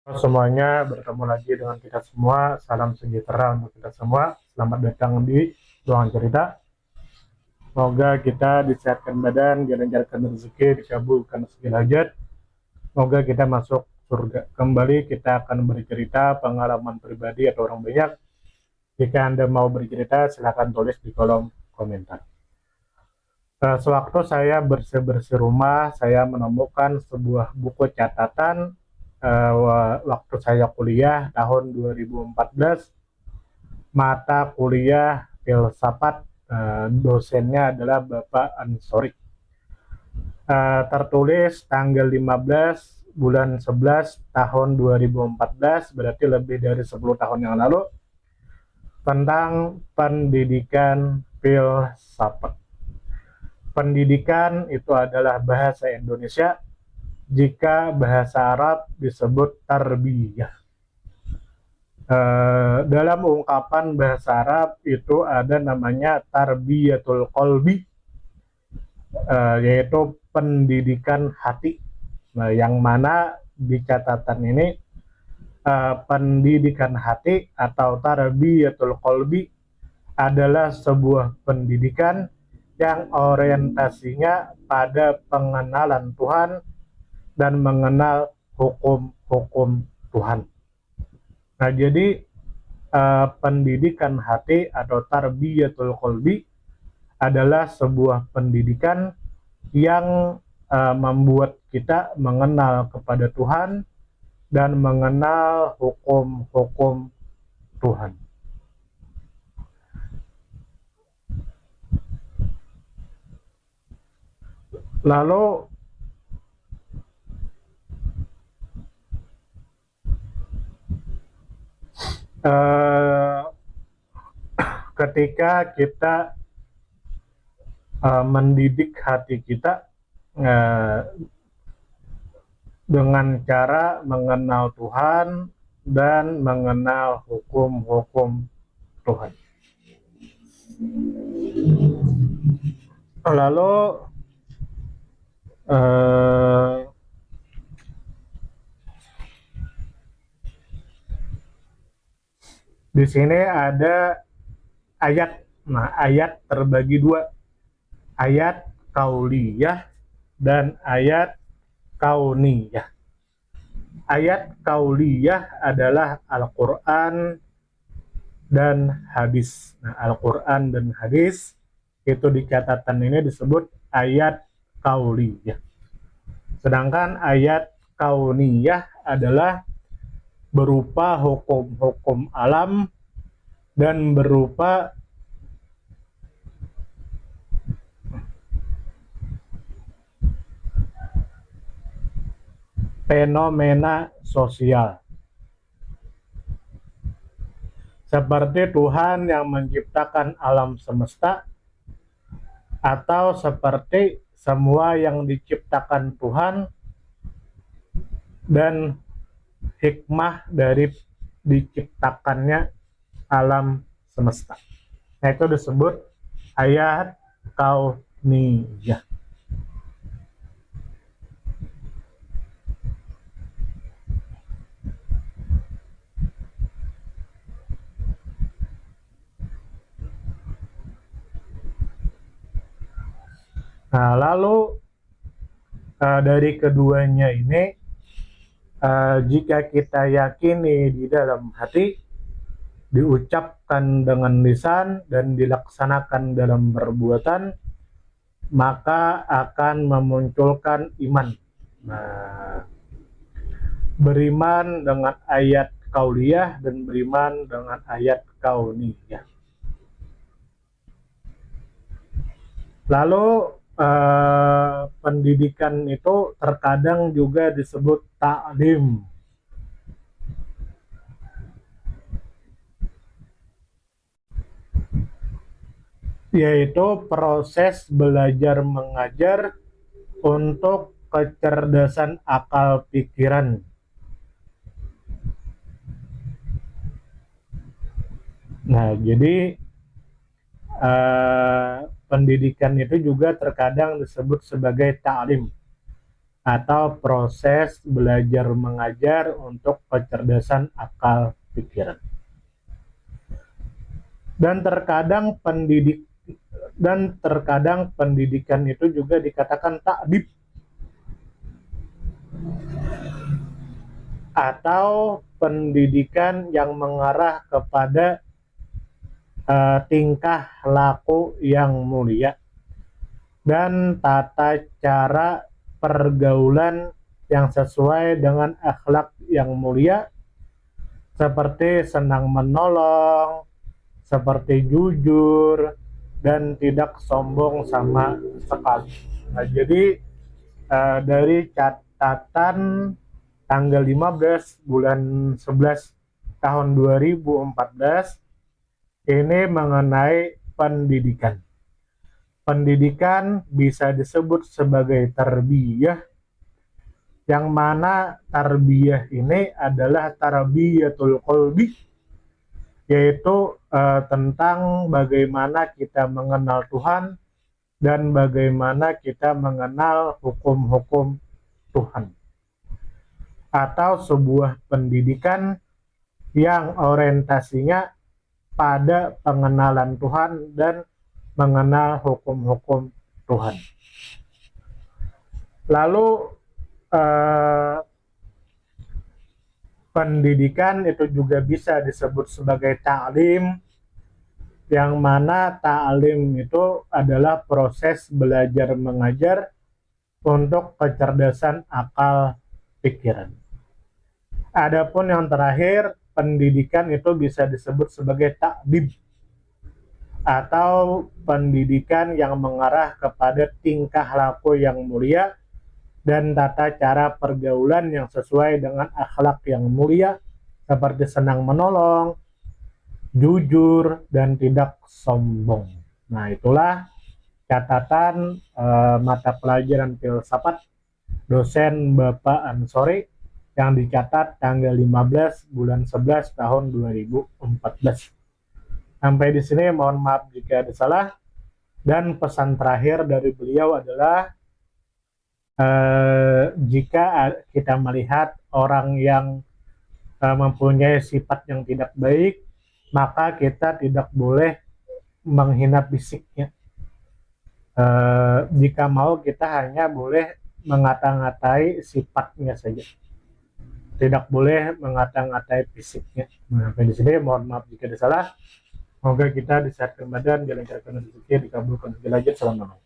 Halo semuanya, bertemu lagi dengan kita semua. Salam sejahtera untuk kita semua. Selamat datang di Ruang Cerita. Semoga kita disehatkan badan, dilancarkan rezeki, dikabulkan segala hajat. Semoga kita masuk surga. Kembali kita akan bercerita pengalaman pribadi atau orang banyak. Jika Anda mau bercerita, silakan tulis di kolom komentar. Sewaktu saya bersih-bersih rumah, saya menemukan sebuah buku catatan waktu saya kuliah tahun 2014, mata kuliah filsafat, dosennya adalah Bapak Ansori. Tertulis tanggal 15 bulan 11 tahun 2014, berarti lebih dari 10 tahun yang lalu, tentang pendidikan filsafat. Pendidikan itu adalah bahasa Indonesia, jika bahasa Arab disebut tarbiyah. Dalam ungkapan bahasa Arab itu ada namanya tarbiyatul qalbi, yaitu pendidikan hati. Nah, yang mana di catatan ini pendidikan hati atau tarbiyatul qalbi adalah sebuah pendidikan yang orientasinya pada pengenalan Tuhan dan mengenal hukum-hukum Tuhan. Nah, jadi pendidikan hati atau tarbiyatul qalbi adalah sebuah pendidikan yang membuat kita mengenal kepada Tuhan dan mengenal hukum-hukum Tuhan. Lalu ketika kita mendidik hati kita dengan cara mengenal Tuhan dan mengenal hukum-hukum Tuhan. Lalu di sini ada ayat. Nah, ayat terbagi dua. Ayat kauliyah dan ayat kauniyah. Ayat kauliyah adalah Al-Quran dan hadis. Nah, Al-Quran dan hadis itu di catatan ini disebut ayat kauliyah. Sedangkan ayat kauniyah adalah berupa hukum-hukum alam dan berupa fenomena sosial. Seperti Tuhan yang menciptakan alam semesta, atau seperti semua yang diciptakan Tuhan dan hikmah dari diciptakannya alam semesta. Nah, itu disebut ayat kauniyah. Nah, lalu dari keduanya ini, jika kita yakini di dalam hati, diucapkan dengan lisan, dan dilaksanakan dalam perbuatan, maka akan memunculkan iman. Nah, beriman dengan ayat kauliyah dan beriman dengan ayat kauniyah. Lalu pendidikan itu terkadang juga disebut ta'lim, yaitu proses belajar mengajar untuk kecerdasan akal pikiran. Nah, jadi pendidikan itu juga terkadang disebut sebagai ta'lim atau proses belajar mengajar untuk kecerdasan akal pikiran. Dan terkadang pendidikan itu juga dikatakan takdib atau pendidikan yang mengarah kepada tingkah laku yang mulia dan tata cara pergaulan yang sesuai dengan akhlak yang mulia, seperti senang menolong, seperti jujur, dan tidak sombong sama sekali. Nah, jadi dari catatan tanggal 15 bulan 11 tahun 2014 ini mengenai pendidikan. Pendidikan bisa disebut sebagai tarbiyah, yang mana tarbiyah ini adalah tarbiyatul qalbi, yaitu tentang bagaimana kita mengenal Tuhan dan bagaimana kita mengenal hukum-hukum Tuhan. Atau sebuah pendidikan yang orientasinya pada pengenalan Tuhan dan mengenal hukum-hukum Tuhan. Lalu pendidikan itu juga bisa disebut sebagai ta'lim, yang mana ta'lim itu adalah proses belajar mengajar untuk kecerdasan akal pikiran. Adapun yang terakhir, pendidikan itu bisa disebut sebagai ta'dib atau pendidikan yang mengarah kepada tingkah laku yang mulia dan tata cara pergaulan yang sesuai dengan akhlak yang mulia, seperti senang menolong, jujur, dan tidak sombong. Nah, itulah catatan mata pelajaran filsafat dosen Bapak Ansori yang dicatat tanggal 15 bulan 11 tahun 2014. Sampai di sini mohon maaf jika ada salah, dan pesan terakhir dari beliau adalah jika kita melihat orang yang mempunyai sifat yang tidak baik, maka kita tidak boleh menghina fisiknya. Jika mau, kita hanya boleh mengata-ngatai sifatnya saja, tidak boleh mengata-ngatai fisiknya. Nah, sampai di sini mohon maaf jika ada salah. Semoga kita disehatkan badan, dilancarkan rezeki, dikabulkan segala hajat. Assalamualaikum.